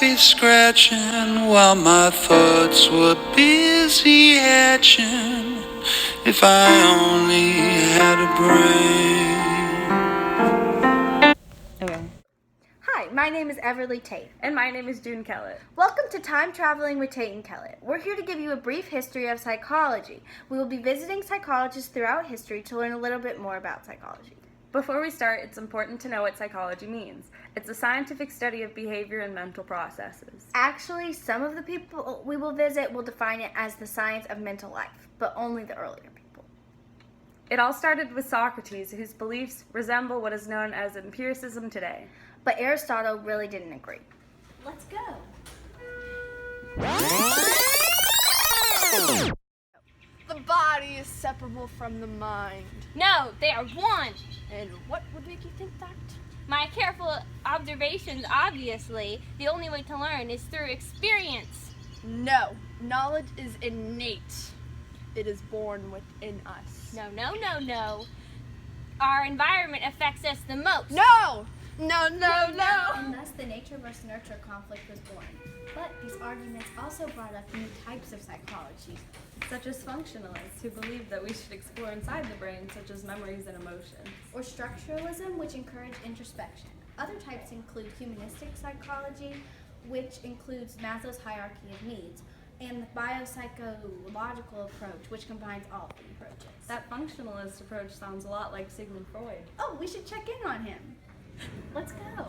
happy scratching while my thoughts were busy hatching. If I only had a brain. Okay. Hi, my name is Everly Tate. And my name is June Kellett. Welcome to Time Traveling with Tate and Kellett. We're here to give you a brief history of psychology. We will be visiting psychologists throughout history to learn a little bit more about psychology. Before we start, it's important to know what psychology means. It's a scientific study of behavior and mental processes. Actually, some of the people we will visit will define it as the science of mental life, but only the earlier people. It all started with Socrates, whose beliefs resemble what is known as empiricism today. But Aristotle really didn't agree. Let's go. The body is separable from the mind. No, they are one. And what would make you think that? My careful observations, obviously. The only way to learn is through experience. No, knowledge is innate. It is born within us. No. Our environment affects us the most. No! And thus the nature versus nurture conflict was born. But these arguments also brought up new types of psychology, Such as functionalists, who believe that we should explore inside the brain, such as memories and emotions. or structuralism, which encouraged introspection. Other types include humanistic psychology, which includes Maslow's hierarchy of needs, and the biopsychological approach, which combines all three approaches. That functionalist approach sounds a lot like Sigmund Freud. Oh, we should check in on him. Let's go.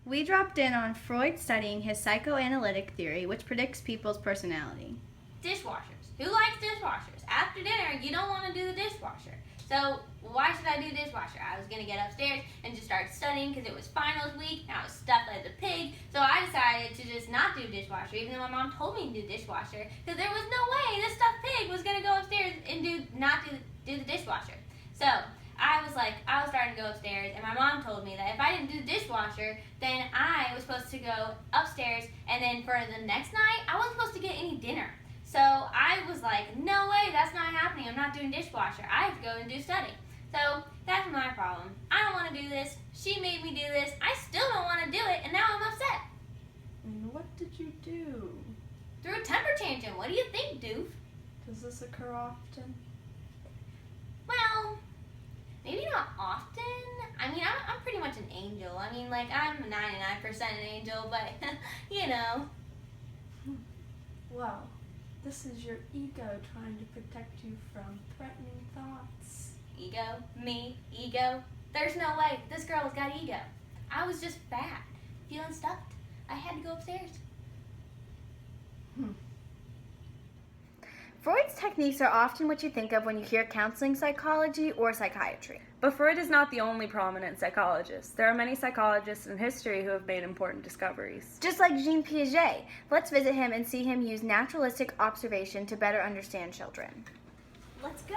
We dropped in on Freud studying his psychoanalytic theory, which predicts people's personality. Dishwashers. Who likes dishwashers? After dinner, you don't want to do the dishwasher. So why should I do dishwasher? I was going to get upstairs and just start studying because it was finals week and I was stuffed like a pig. So I decided to just not do dishwasher, even though my mom told me to do dishwasher, because there was no way this stuffed pig was going to go upstairs and not do the dishwasher. So I was starting to go upstairs, and my mom told me that if I didn't do the dishwasher, then I was supposed to go upstairs, and then for the next night, I wasn't supposed to get any dinner. So I was like, no way, that's not happening. I'm not doing dishwasher. I have to go and do study. So that's my problem. I don't want to do this. She made me do this. I still don't want to do it, and now I'm upset. And what did you do? Threw a temper tantrum. What do you think, doof? Does this occur often? Well, maybe not often. I mean, I'm pretty much an angel. I mean, like, I'm 99% an angel, but, you know. Well, this is your ego trying to protect you from threatening thoughts. Ego? Me? Ego? There's no way. This girl has got ego. I was just fat, feeling stuffed. I had to go upstairs. Freud's techniques are often what you think of when you hear counseling psychology or psychiatry. But Freud is not the only prominent psychologist. There are many psychologists in history who have made important discoveries. Just like Jean Piaget, let's visit him and see him use naturalistic observation to better understand children. Let's go.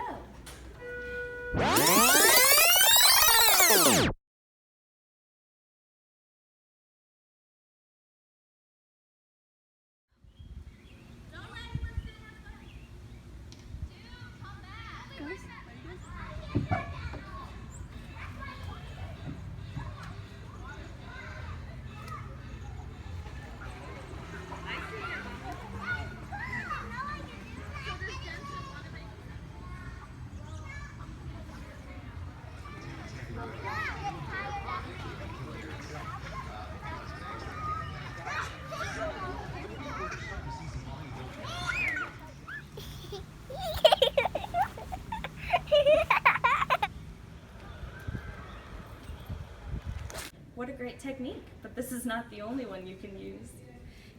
What a great technique, but this is not the only one you can use.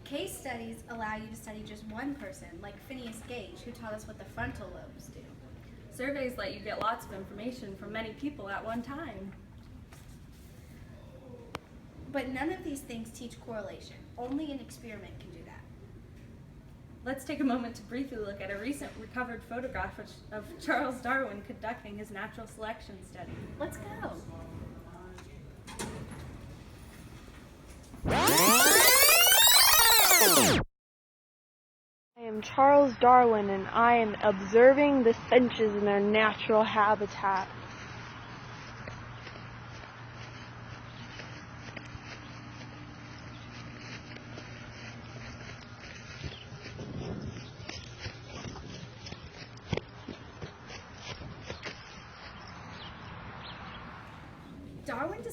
Case studies allow you to study just one person, like Phineas Gage, who taught us what the frontal lobes do. Surveys let you get lots of information from many people at one time. But none of these things teach correlation. Only an experiment can do that. Let's take a moment to briefly look at a recent recovered photograph of Charles Darwin conducting his natural selection study. Let's go. I am Charles Darwin, and I am observing the finches in their natural habitat.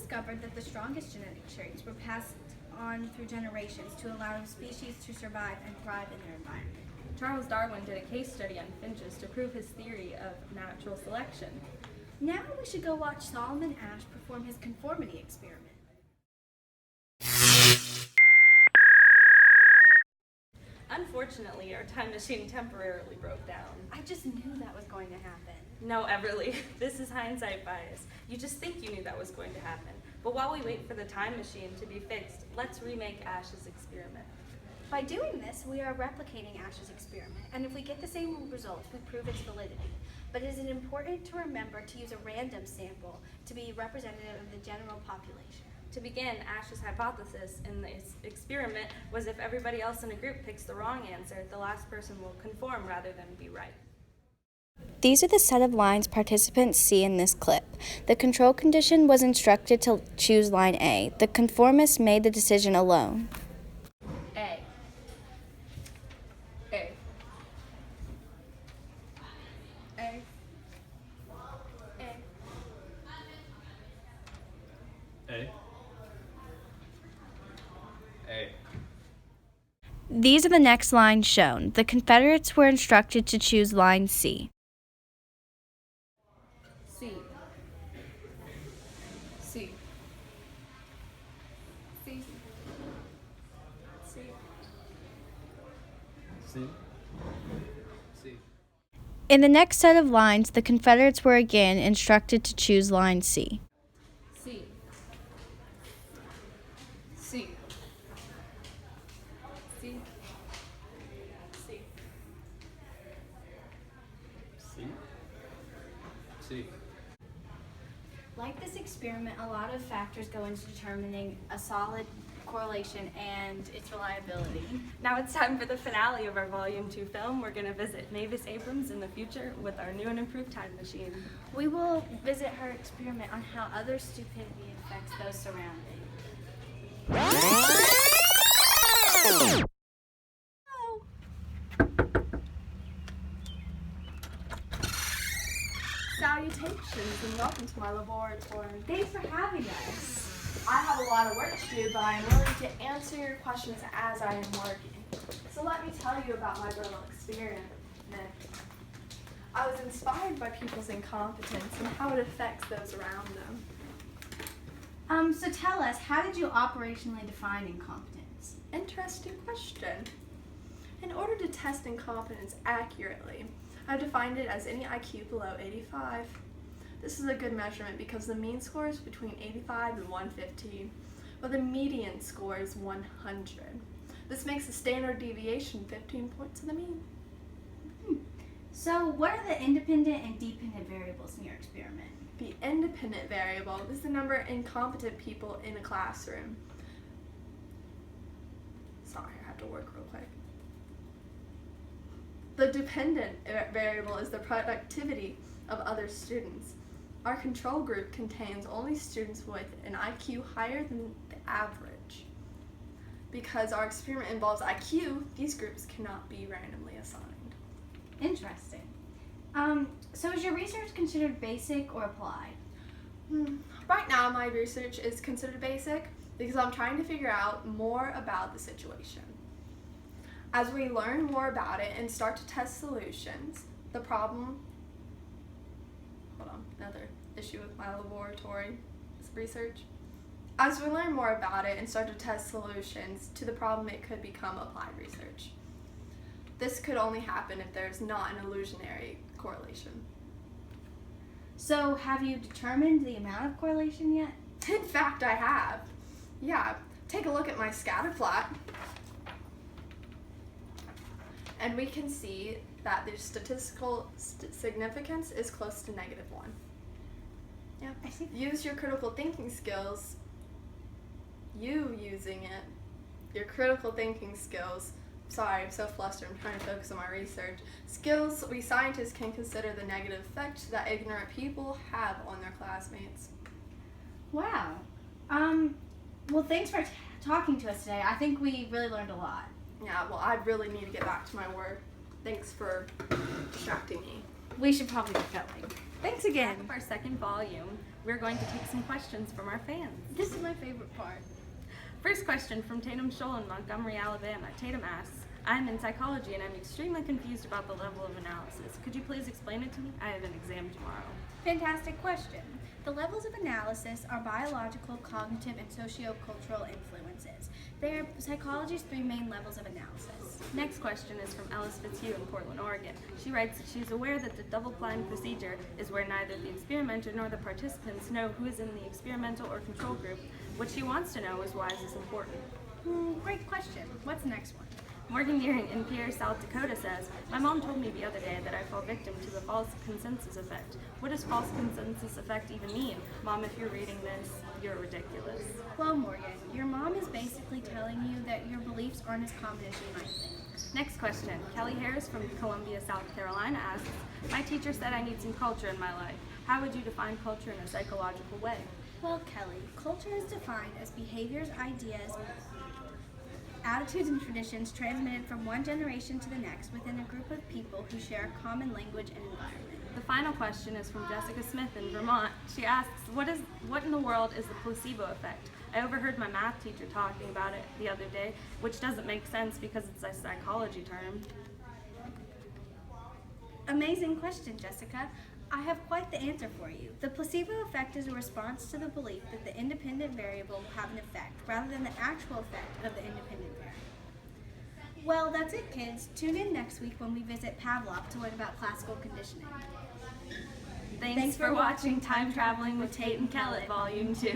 discovered that the strongest genetic traits were passed on through generations to allow species to survive and thrive in their environment. Charles Darwin did a case study on finches to prove his theory of natural selection. Now we should go watch Solomon Ash perform his conformity experiment. Unfortunately, our time machine temporarily broke down. I just knew that was going to happen. No, Everly, this is hindsight bias. You just think you knew that was going to happen. But while we wait for the time machine to be fixed, let's remake Ash's experiment. By doing this, we are replicating Ash's experiment, and if we get the same results, we prove its validity. But it is important to remember to use a random sample to be representative of the general population. To begin, Ash's hypothesis in this experiment was if everybody else in a group picks the wrong answer, the last person will conform rather than be right. These are the set of lines participants see in this clip. The control condition was instructed to choose line A. The conformist made the decision alone. A. A. A. A. A. These are the next lines shown. The Confederates were instructed to choose line C. C. C. C. C. C. C. In the next set of lines, the Confederates were again instructed to choose line C. C. C. C. C. C. C. Like this experiment, a lot of factors go into determining a solid correlation and its reliability. Now it's time for the finale of our Volume 2 film. We're going to visit Mavis Abrams in the future with our new and improved time machine. We will visit her experiment on how other stupidity affects those surrounding. Salutations and welcome to my laboratory. Thanks for having us. I have a lot of work to do, but I am willing to answer your questions as I am working. So let me tell you about my little experiment. I was inspired by people's incompetence and how it affects those around them. So tell us, how did you operationally define incompetence? Interesting question. In order to test incompetence accurately, I've defined it as any IQ below 85. This is a good measurement because the mean score is between 85 and 115, while the median score is 100. This makes the standard deviation 15 points of the mean. So what are the independent and dependent variables in your experiment? The independent variable is the number of incompetent people in a classroom. Sorry, I have to work real quick. The dependent variable is the productivity of other students. Our control group contains only students with an IQ higher than the average. Because our experiment involves IQ, these groups cannot be randomly assigned. Interesting. So is your research considered basic or applied? Right now, my research is considered basic because I'm trying to figure out more about the situation. As we learn more about it and start to test solutions, another issue with my laboratory research. As we learn more about it and start to test solutions to the problem, it could become applied research. This could only happen if there's not an illusionary correlation. So have you determined the amount of correlation yet? In fact, I have. Yeah, take a look at my scatter plot. And we can see that the statistical significance is close to -1. Yeah. I see. Use your critical thinking skills. Your critical thinking skills. Sorry, I'm so flustered. I'm trying to focus on my research. Skills we scientists can consider the negative effect that ignorant people have on their classmates. Wow. Well, thanks for talking to us today. I think we really learned a lot. Yeah, well, I really need to get back to my work. Thanks for distracting me. We should probably be going. Thanks again. Our second volume, we're going to take some questions from our fans. This is my favorite part. First question from Tatum Scholl in Montgomery, Alabama. Tatum asks, I'm in psychology and I'm extremely confused about the level of analysis. Could you please explain it to me? I have an exam tomorrow. Fantastic question. The levels of analysis are biological, cognitive, and socio-cultural influences. They are psychology's 3 main levels of analysis. Next question is from Ellis Fitzhugh in Portland, Oregon. She writes that she's aware that the double-blind procedure is where neither the experimenter nor the participants know who is in the experimental or control group. What she wants to know is why is this important? Great question. What's the next one? Morgan Deering in Pierre, South Dakota says, my mom told me the other day that I fall victim to the false consensus effect. What does false consensus effect even mean? Mom, if you're reading this, you're ridiculous. Well, Morgan, your mom is basically telling you that your beliefs aren't as common as you might think. Next question. Kelly Harris from Columbia, South Carolina asks, my teacher said I need some culture in my life. How would you define culture in a psychological way? Well, Kelly, culture is defined as behaviors, ideas, attitudes, and traditions transmitted from one generation to the next within a group of people who share a common language and environment. The final question is from Jessica Smith in Vermont. She asks, what in the world is the placebo effect? I overheard my math teacher talking about it the other day, which doesn't make sense because it's a psychology term. Amazing question, Jessica. I have quite the answer for you. The placebo effect is a response to the belief that the independent variable will have an effect, rather than the actual effect of the independent variable. Well, that's it, kids. Tune in next week when we visit Pavlov to learn about classical conditioning. Thanks for watching Time Traveling with Tate and Kellett, Volume 2.